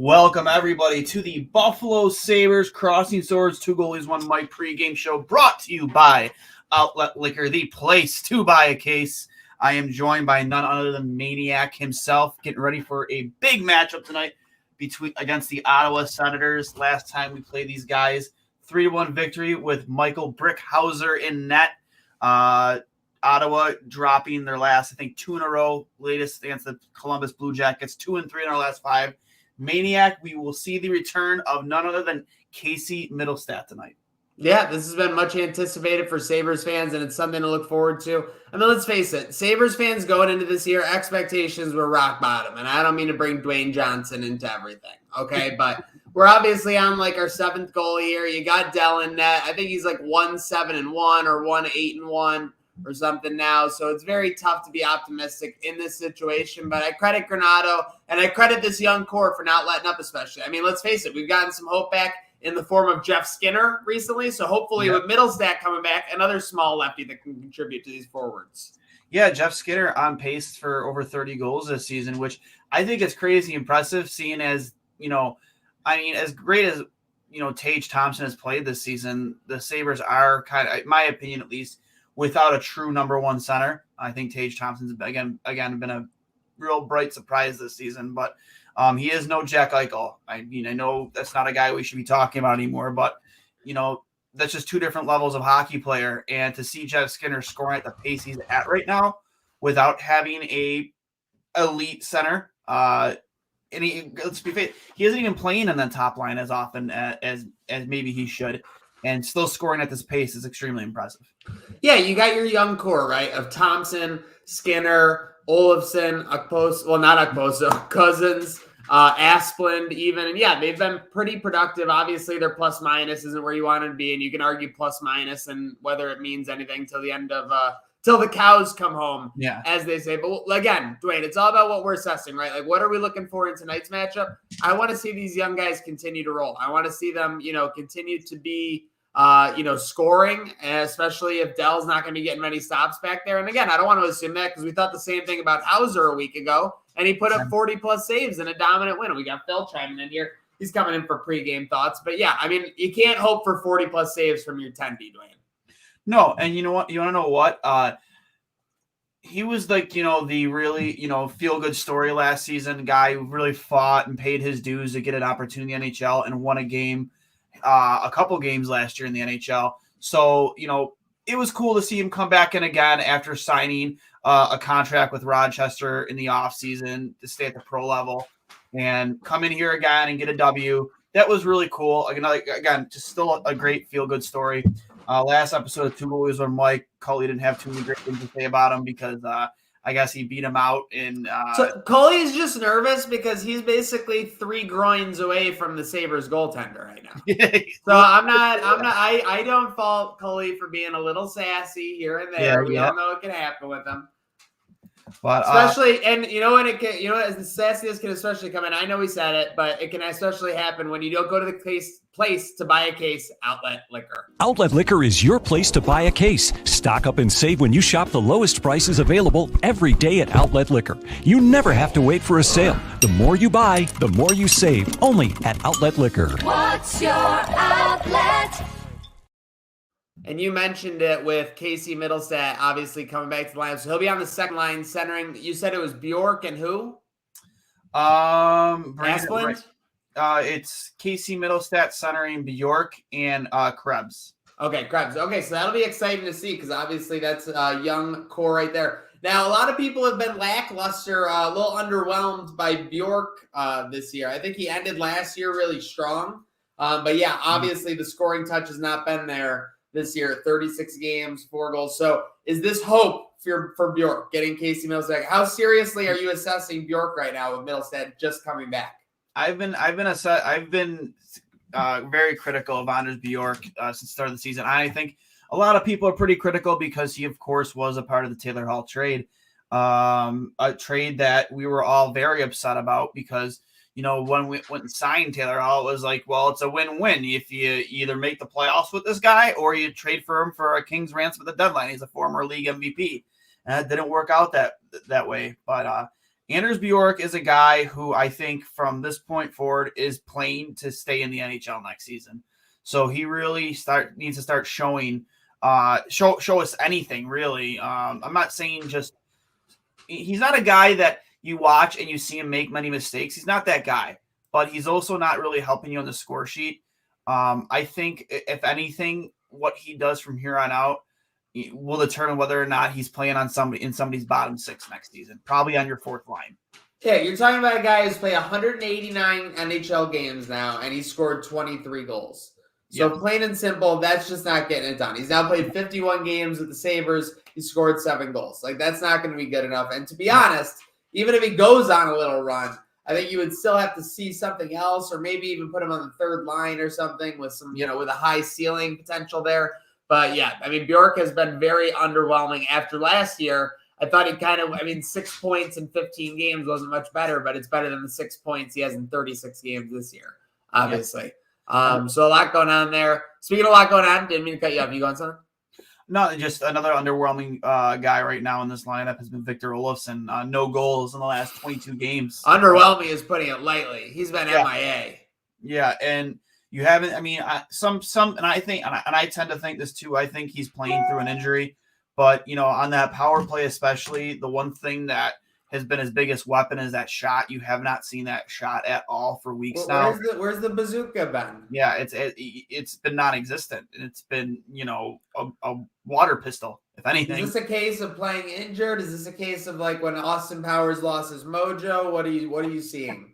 Welcome, everybody, to the Buffalo Sabres Crossing Swords, 2 Goalies, 1 Mike pregame show brought to you by Outlet Liquor, the place to buy a case. I am joined by none other than Maniac himself, getting ready for a big matchup tonight against the Ottawa Senators. Last time we played these guys, 3-1 victory with Michael Brickhauser in net. Ottawa dropping their last, 2 in a row, latest against the Columbus Blue Jackets, 2-3 in our last 5. Maniac, we will see the return of none other than Casey Mittelstadt tonight. Yeah, this has been much anticipated for Sabres fans, and it's something to look forward to. I mean, let's face it, Sabres fans going into this year, expectations were rock bottom, and I don't mean to bring Dwayne Johnson into everything, okay? But we're obviously on, like, our 7th goal here. You got Dell in net. I think he's, like, 1-7-1 or 1-8-1 or something now. So it's very tough to be optimistic in this situation. But I credit Granato, and I credit this young core for not letting up especially. I mean, let's face it, we've gotten some hope back in the form of Jeff Skinner recently. So hopefully with Mittelstadt coming back, another small lefty that can contribute to these forwards. Yeah, Jeff Skinner on pace for over 30 goals this season, which I think is crazy impressive, seeing as, as great as, Tage Thompson has played this season, the Sabres are kind of, in my opinion at least, without a true number 1 center. I think Tage Thompson's again been a real bright surprise this season, but he is no Jack Eichel. I know that's not a guy we should be talking about anymore, but that's just 2 different levels of hockey player. And to see Jeff Skinner scoring at the pace he's at right now without having a elite center, and let's be fair, he isn't even playing in the top line as often as maybe he should, and still scoring at this pace is extremely impressive. Yeah, you got your young core, right, of Thompson, Skinner, Olofsson, Cousins, Asplund even. And yeah, they've been pretty productive. Obviously, their plus-minus isn't where you want to be, and you can argue plus-minus and whether it means anything till the end of till the cows come home, as they say. But again, Duane, it's all about what we're assessing, right? Like, what are we looking for in tonight's matchup? I want to see these young guys continue to roll. I want to see them, continue to be scoring, especially if Dell's not going to be getting many stops back there. And again, I don't want to assume that because we thought the same thing about Hauser a week ago, and he put up 40-plus saves in a dominant win. We got Phil chiming in here. He's coming in for pregame thoughts. But yeah, I mean, you can't hope for 40-plus saves from your 10D, Duane. No, and you know what? You want to know what? He was like, the really, feel-good story last season, guy who really fought and paid his dues to get an opportunity in the NHL and won a game. A couple games last year in the NHL. So, it was cool to see him come back in again after signing a contract with Rochester in the offseason to stay at the pro level and come in here again and get a W. That was really cool. Again, just still a great feel-good story. Last episode of 2 Goalies when Mike Cully didn't have too many great things to say about him because I guess he beat him out in. So Cully's just nervous because he's basically 3 groins away from the Sabres goaltender right now. So I don't fault Cully for being a little sassy here and there. We all know it can happen with him. But especially, and as the sassiness can especially come in. I know he said it, but it can especially happen when you don't go to the place to buy a case. Outlet Liquor. Outlet Liquor is your place to buy a case. Stock up and save when you shop the lowest prices available every day at Outlet Liquor. You never have to wait for a sale. The more you buy, the more you save. Only at Outlet Liquor. What's your outlet? And you mentioned it with Casey Mittelstadt, obviously coming back to the line. So he'll be on the second line centering. You said it was Bjork and who? Asplund? It's Casey Mittelstadt centering Bjork and Krebs. Okay, Krebs. Okay, so that'll be exciting to see because obviously that's a young core right there. Now, a lot of people have been lackluster, a little underwhelmed by Bjork this year. I think he ended last year really strong. But yeah, obviously the scoring touch has not been there this year. 36 games, 4 goals. So is this hope for Bjork getting Casey Mittelstadt? How seriously are you assessing Bjork right now with Mittelstadt just coming back? I've been very critical of Anders Bjork since the start of the season. I think a lot of people are pretty critical because he, of course, was a part of the Taylor Hall trade, a trade that we were all very upset about because, when we went and signed Taylor Hall, it was like, well, it's a win-win. If you either make the playoffs with this guy or you trade for him for a king's ransom at the deadline. He's a former league MVP. And it didn't work out that way. But Anders Bjork is a guy who I think from this point forward is playing to stay in the NHL next season. So he really needs to start showing show us anything really. I'm not saying just he's not a guy that you watch and you see him make many mistakes. He's not that guy, but he's also not really helping you on the score sheet. I think if anything, what he does from here on out will determine whether or not he's playing on somebody's bottom six next season, probably on your fourth line. Yeah, you're talking about a guy who's played 189 NHL games now, and he scored 23 goals. So plain and simple, that's just not getting it done. He's now played 51 games with the Sabres. He scored 7 goals. Like, that's not going to be good enough. And to be honest, even if he goes on a little run, I think you would still have to see something else, or maybe even put him on the third line or something with some, with a high ceiling potential there. But yeah, I mean, Bjork has been very underwhelming after last year. I thought he 6 points in 15 games wasn't much better, but it's better than the 6 points he has in 36 games this year, obviously. So a lot going on there. Speaking of a lot going on, didn't mean to cut you off. You going something? No, just another underwhelming guy right now in this lineup has been Victor Olofsson. No goals in the last 22 games. Underwhelming is putting it lightly. He's been MIA. Yeah, and you haven't. I mean, and I think, and I tend to think this too. I think he's playing through an injury, but on that power play, especially, the one thing that has been his biggest weapon is that shot. You have not seen that shot at all for weeks now. Where's the bazooka been? Yeah, it's been non-existent. It's been a water pistol, if anything. Is this a case of playing injured? Is this a case of like when Austin Powers lost his mojo? What are you seeing?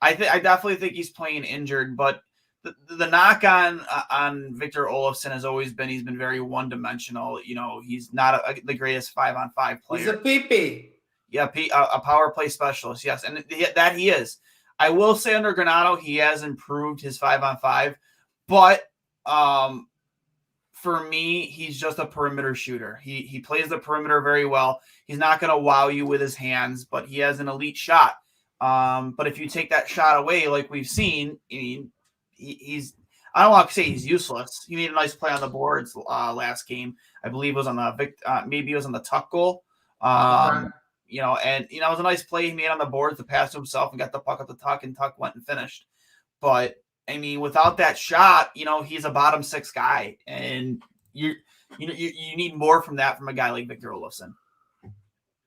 I definitely think he's playing injured, but the knock on Victor Olofsson has always been he's been very one-dimensional. He's not the greatest 5-on-5 player. He's a pee-pee. Yeah, a power play specialist, yes, and that he is. I will say under Granato, he has improved his 5-on-5, but for me, he's just a perimeter shooter. He plays the perimeter very well. He's not going to wow you with his hands, but he has an elite shot. But if you take that shot away, like we've seen, he's I don't want to say he's useless. He made a nice play on the boards last game. I believe it was on the maybe it was on the tuck goal. It was a nice play he made on the boards to pass to himself and got the puck at the tuck, and tuck went and finished. But I mean, without that shot, he's a bottom six guy, and you need more from that from a guy like Victor Olofsson.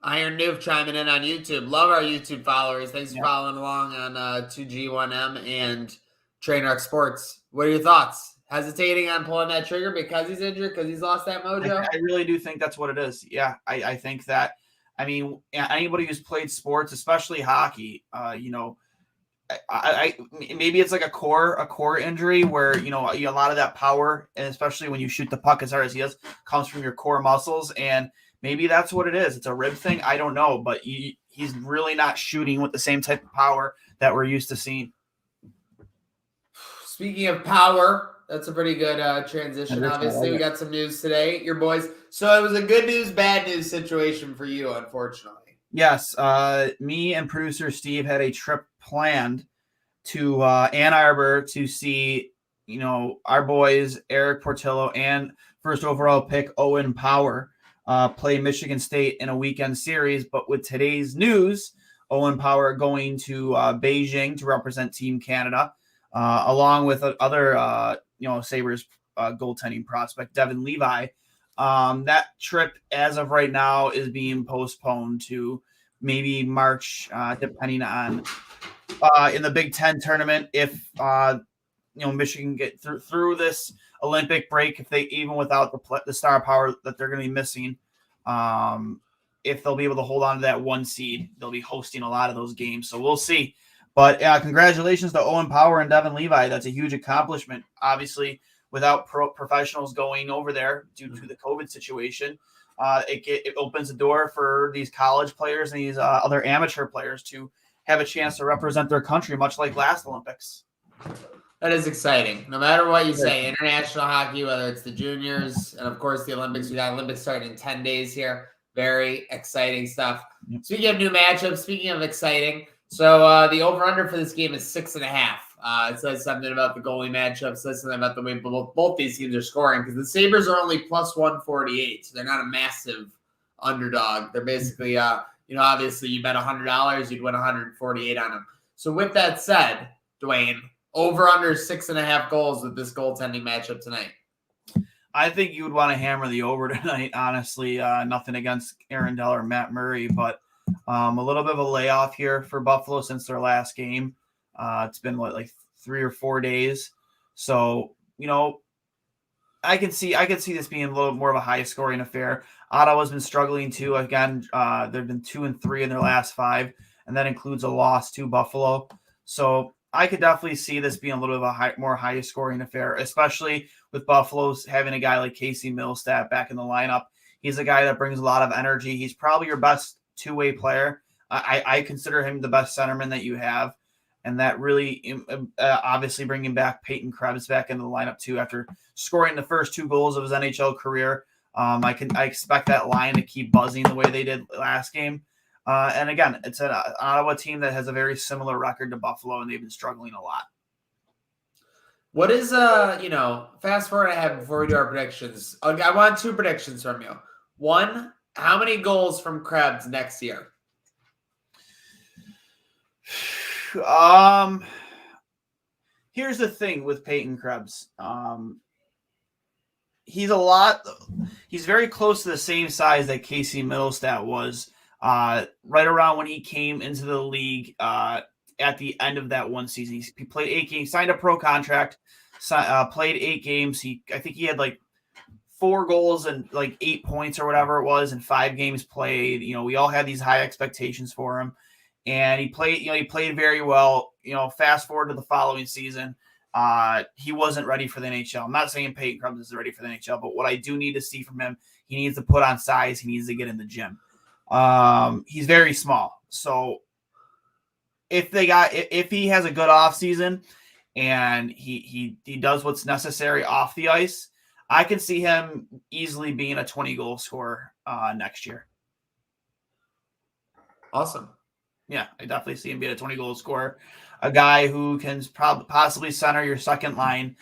Iron Noob chiming in on YouTube. Love our YouTube followers. Thanks for following along on 2G1M and Trainwreck Sports. What are your thoughts? Hesitating on pulling that trigger because he's injured, because he's lost that mojo? I really do think that's what it is. Yeah, I think that. I mean, anybody who's played sports, especially hockey, maybe it's like a core injury where a lot of that power, and especially when you shoot the puck as hard as he does, comes from your core muscles, and maybe that's what it is. It's a rib thing. I don't know, but he's really not shooting with the same type of power that we're used to seeing. Speaking of power, that's a pretty good transition. Obviously, we got some news today, your boys. So it was a good news, bad news situation for you, unfortunately. Yes. Me and producer Steve had a trip planned to Ann Arbor to see, our boys, Eric Portillo and first overall pick Owen Power play Michigan State in a weekend series. But with today's news, Owen Power going to Beijing to represent Team Canada, along with other, Sabres goaltending prospect, Devin Levi. That trip, as of right now, is being postponed to maybe March, depending on in the Big Ten tournament. If Michigan get through this Olympic break, if they even without the star power that they're going to be missing, if they'll be able to hold on to that one seed, they'll be hosting a lot of those games. So we'll see. But congratulations to Owen Power and Devin Levi. That's a huge accomplishment. Obviously, without professionals going over there due to the COVID situation, it opens the door for these college players and these other amateur players to have a chance to represent their country, much like last Olympics. That is exciting. No matter what you say, international hockey, whether it's the juniors and, of course, the Olympics. We got Olympics starting in 10 days here. Very exciting stuff. Yep. Speaking of new matchups, speaking of exciting, so the over-under for this game is 6.5. It says something about the goalie matchup. It says something about the way both these teams are scoring, because the Sabres are only plus 148, so they're not a massive underdog. They're basically obviously you bet $100, you'd win 148 on him. So with that said, Duane, over under 6.5 goals with this goaltending matchup tonight. I think you would want to hammer the over tonight, honestly. Nothing against Aaron Dell or Matt Murray, but a little bit of a layoff here for Buffalo since their last game. It's been like 3 or 4 days. So, I can see this being a little more of a high scoring affair. Ottawa's been struggling too. Again, they've been 2-3 in their last 5, and that includes a loss to Buffalo. So I could definitely see this being a little bit of a more high scoring affair, especially with Buffalo's having a guy like Casey Middlestat back in the lineup. He's a guy that brings a lot of energy. He's probably your best two-way player. I consider him the best centerman that you have. And that really, obviously bringing back Peyton Krebs back into the lineup too after scoring the first 2 goals of his NHL career. I expect that line to keep buzzing the way they did last game. And again, it's an Ottawa team that has a very similar record to Buffalo, and they've been struggling a lot. What is, fast forward ahead before we do our predictions. I want 2 predictions from you. 1, how many goals from Krebs next year? Here's the thing with Peyton Krebs. He's very close to the same size that Casey Middlestat was right around when he came into the league at the end of that one season. He played 8 games, signed a pro contract, played 8 games. I think he had like 4 goals and like 8 points or whatever it was in 5 games played. We all had these high expectations for him. And he played very well. Fast forward to the following season, he wasn't ready for the NHL. I'm not saying Peyton Krebs is ready for the NHL, but what I do need to see from him, he needs to put on size. He needs to get in the gym. He's very small. So if he has a good off season and he does what's necessary off the ice, I can see him easily being a 20-goal scorer next year. Awesome. Yeah, I definitely see him being a 20-goal scorer. A guy who can possibly center your second line,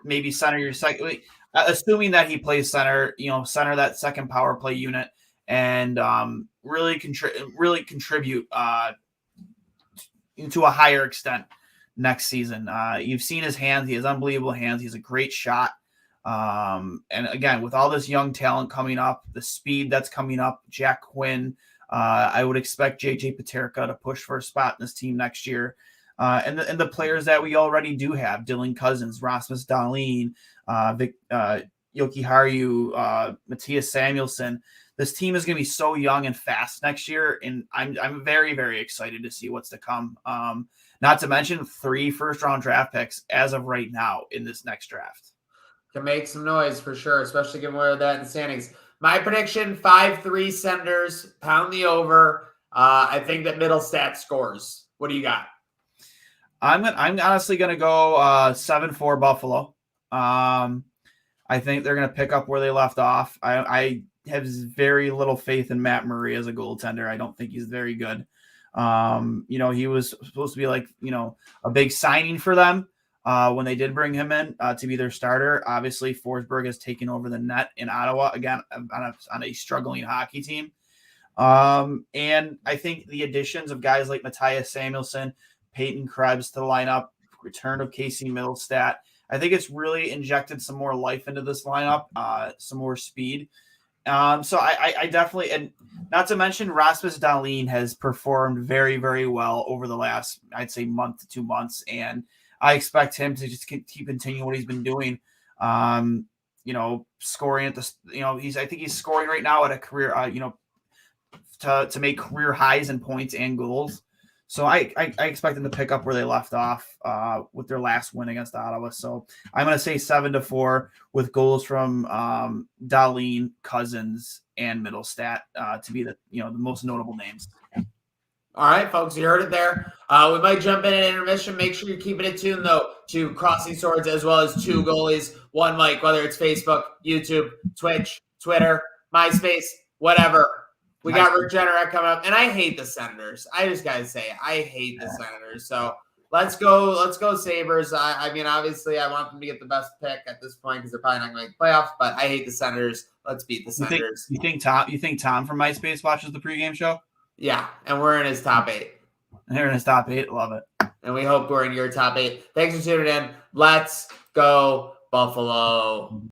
maybe center your second, assuming that he plays center, center that second power play unit, and really contribute to a higher extent next season. You've seen his hands; he has unbelievable hands. He's a great shot. And again, with all this young talent coming up, the speed that's coming up, Jack Quinn. I would expect JJ Peterka to push for a spot in this team next year. And the players that we already do have, Dylan Cousins, Rasmus Dahlin, Joki Harju, Matthias Samuelsson. This team is going to be so young and fast next year, and I'm very, very excited to see what's to come. Not to mention 3 first-round draft picks as of right now in this next draft. Can make some noise for sure, especially given where that in the standings. My prediction, 5-3 Senators, pound the over. I think that Middlestat scores. What do you got? I'm honestly going to go 7-4 Buffalo. I think they're going to pick up where they left off. I have very little faith in Matt Murray as a goaltender. I don't think he's very good. He was supposed to be like, a big signing for them. When they did bring him in to be their starter. Obviously, Forsberg has taken over the net in Ottawa, again, on a struggling hockey team. And I think the additions of guys like Matthias Samuelsson, Peyton Krebs to the lineup, return of Casey Middlestat, I think it's really injected some more life into this lineup, some more speed. So I definitely, and not to mention Rasmus Dahlin has performed very, very well over the last, I'd say, month to 2 months. And I expect him to just keep continuing what he's been doing. Scoring at the, I think he's scoring right now at a career, to make career highs in points and goals. So I expect them to pick up where they left off with their last win against Ottawa. So I'm going to say 7-4 with goals from Dahlin, Cousins, and Middlestat to be the most notable names. All right, folks, you heard it there. We might jump in at intermission. Make sure you're keeping it tuned, though, to Crossing Swords as well as 2 goalies, 1 mic, whether it's Facebook, YouTube, Twitch, Twitter, MySpace, whatever. We got Rick Jenneret coming up, and I hate the Senators. I just got to say, I hate the Senators. So let's go Sabres. I mean, obviously, I want them to get the best pick at this point because they're probably not going to make playoffs, but I hate the Senators. Let's beat the Senators. You think Tom from MySpace watches the pregame show? Yeah, and we're in his top 8. And they're in his top 8. Love it. And we hope we're in your top 8. Thanks for tuning in. Let's go Buffalo.